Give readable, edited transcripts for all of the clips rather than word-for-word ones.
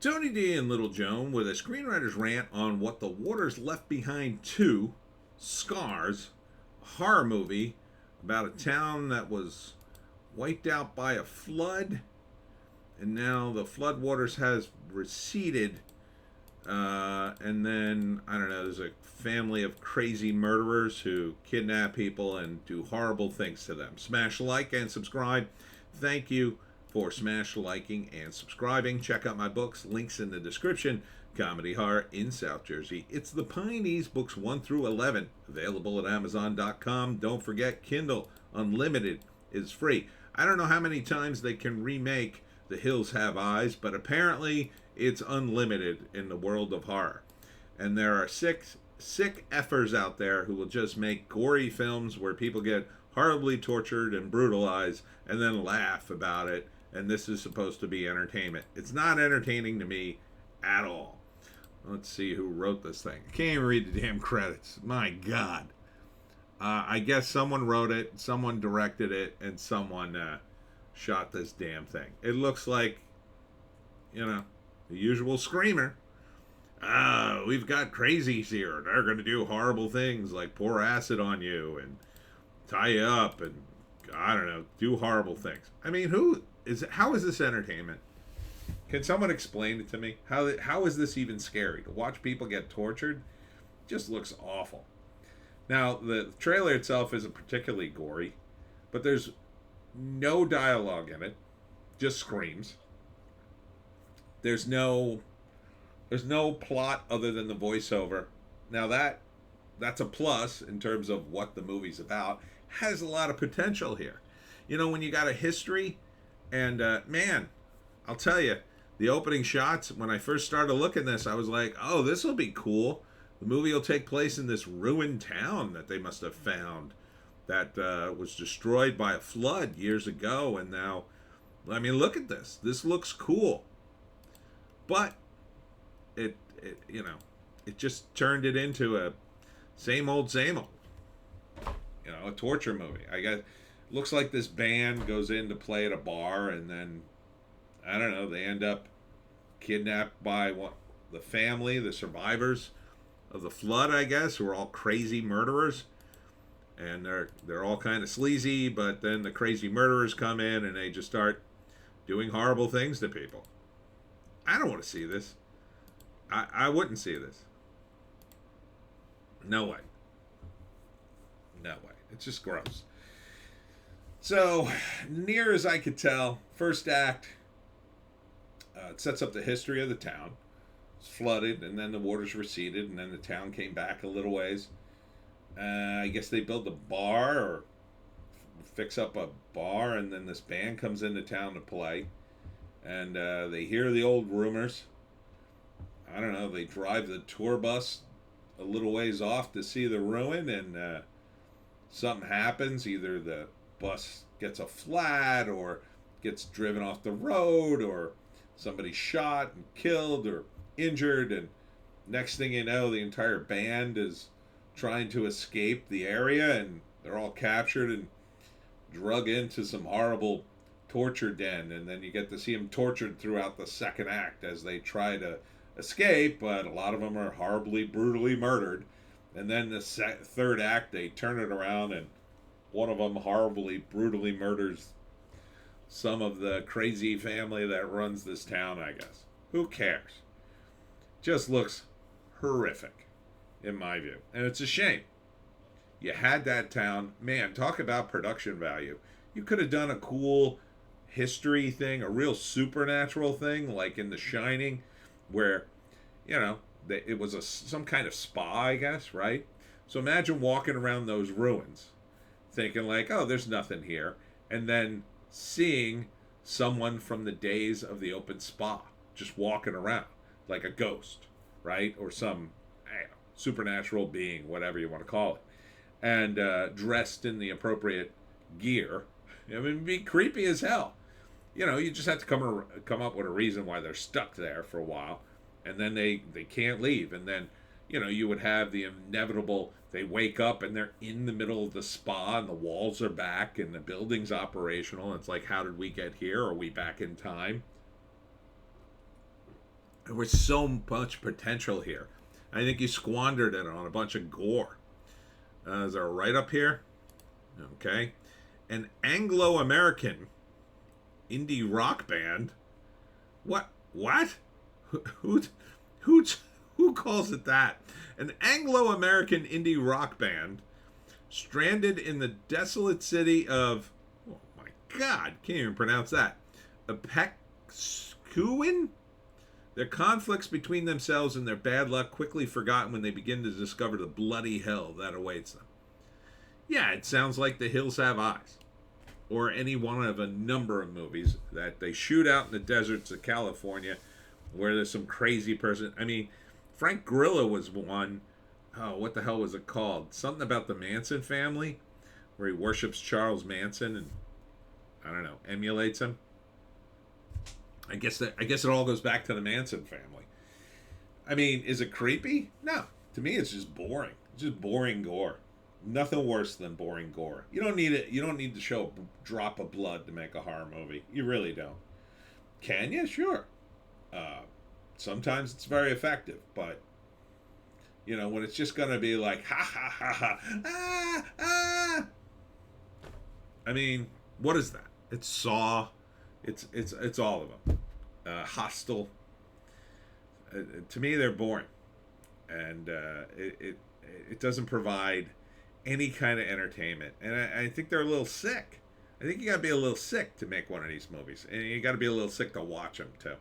Tony D and Little Joan with a screenwriter's rant on What the Waters Left Behind 2, Scars, a horror movie about a town that was wiped out by a flood, and now the flood waters has receded. And then, I don't know, there's a family of crazy murderers who kidnap people and do horrible things to them. Smash like and subscribe. Thank you for smash liking and subscribing. Check out my books, links in the description. Comedy Horror in South Jersey. It's the Pineys, books 1 through 11, available at Amazon.com. Don't forget, Kindle Unlimited is free. I don't know how many times they can remake The Hills Have Eyes, but apparently it's unlimited in the world of horror. And there are sick effers out there who will just make gory films where people get horribly tortured and brutalized and then laugh about it. And this is supposed to be entertainment. It's not entertaining to me at all. Let's see who wrote this thing. I can't even read the damn credits. My God. I guess someone wrote it, someone directed it, and someone shot this damn thing. It looks like, the usual screamer. We've got crazies here. They're going to do horrible things like pour acid on you and tie you up and, I don't know, do horrible things. I mean, how is this entertainment? Can someone explain it to me? How is this even scary? To watch people get tortured just looks awful. Now, the trailer itself isn't particularly gory, but there's no dialogue in it, just screams. There's no plot other than the voiceover. Now that's a plus in terms of what the movie's about. Has a lot of potential here. When you got a history, and man, I'll tell you, the opening shots, when I first started looking at this, I was like, oh, this will be cool. The movie will take place in this ruined town that they must have found that was destroyed by a flood years ago. And now, I mean, look at this. This looks cool. But it just turned it into a same old, a torture movie. I guess looks like this band goes in to play at a bar, and then I don't know, they end up kidnapped by the family, the survivors of the flood, I guess, who are all crazy murderers, and they're all kind of sleazy. But then the crazy murderers come in and they just start doing horrible things to people. I don't want to see this. I wouldn't see this. No way. No way. It's just gross. So, near as I could tell, first act, it sets up the history of the town. It's flooded, and then the waters receded, and then the town came back a little ways. I guess they build a bar or fix up a bar, and then this band comes into town to play. And they hear the old rumors. I don't know, they drive the tour bus a little ways off to see the ruin, and something happens. Either the bus gets a flat, or gets driven off the road, or somebody's shot and killed or injured, and next thing you know, the entire band is trying to escape the area, and they're all captured and drug into some horrible torture den, and then you get to see them tortured throughout the second act as they try to escape, but a lot of them are horribly, brutally murdered. And then the third act, they turn it around, and one of them horribly, brutally murders some of the crazy family that runs this town, I guess. Who cares? Just looks horrific, in my view. And it's a shame. You had that town. Man, talk about production value. You could have done a cool history thing, a real supernatural thing, like in The Shining, where, it was some kind of spa, I guess, right? So imagine walking around those ruins, thinking like, oh, there's nothing here, and then seeing someone from the days of the open spa just walking around like a ghost, right? Or some supernatural being, whatever you want to call it, and dressed in the appropriate gear. I mean, it'd be creepy as hell. You just have to come up with a reason why they're stuck there for a while, and then they can't leave. And then, you would have the inevitable, they wake up and they're in the middle of the spa and the walls are back and the building's operational. It's like, how did we get here? Are we back in time? There was so much potential here. I think you squandered it on a bunch of gore. Is there a right up here? Okay. An Anglo-American indie rock band. What? What? Who, who, who calls it that? An Anglo-American indie rock band stranded in the desolate city of, oh my God, can't even pronounce that. Apexcuin? Their conflicts between themselves and their bad luck quickly forgotten when they begin to discover the bloody hell that awaits them. Yeah, it sounds like The Hills Have Eyes, or any one of a number of movies that they shoot out in the deserts of California where there's some crazy person. I mean, Frank Grillo was one. Oh, what the hell was it called? Something about the Manson family, where he worships Charles Manson and, I don't know, emulates him. I guess it all goes back to the Manson family. I mean, is it creepy? No. To me, it's just boring. It's just boring gore. Nothing worse than boring gore. You don't need it. You don't need to show a drop of blood to make a horror movie. You really don't. Can you? Sure. Sometimes it's very effective, but when it's just gonna be like ha ha ha ha ah. I mean, what is that? It's Saw. It's all of them. Hostile. To me, they're boring, and it doesn't provide any kind of entertainment. And I think they're a little sick. I think you got to be a little sick to make one of these movies, and you got to be a little sick to watch them too.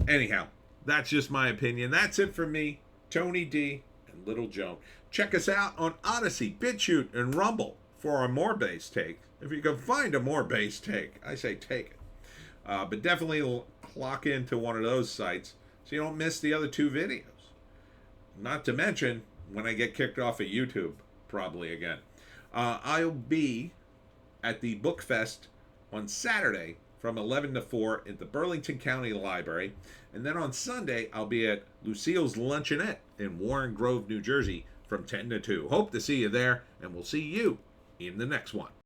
Anyhow, that's just my opinion. That's it for me, Tony D, and Little Joan. Check us out on Odysee, Bitchute, and Rumble for a more base take. If you can find a more base take, I say take it. But definitely clock into one of those sites so you don't miss the other two videos. Not to mention when I get kicked off of YouTube, probably again. I'll be at the Book Fest on Saturday from 11 to 4 at the Burlington County Library. And then on Sunday, I'll be at Lucille's Luncheonette in Warren Grove, New Jersey from 10 to 2. Hope to see you there, and we'll see you in the next one.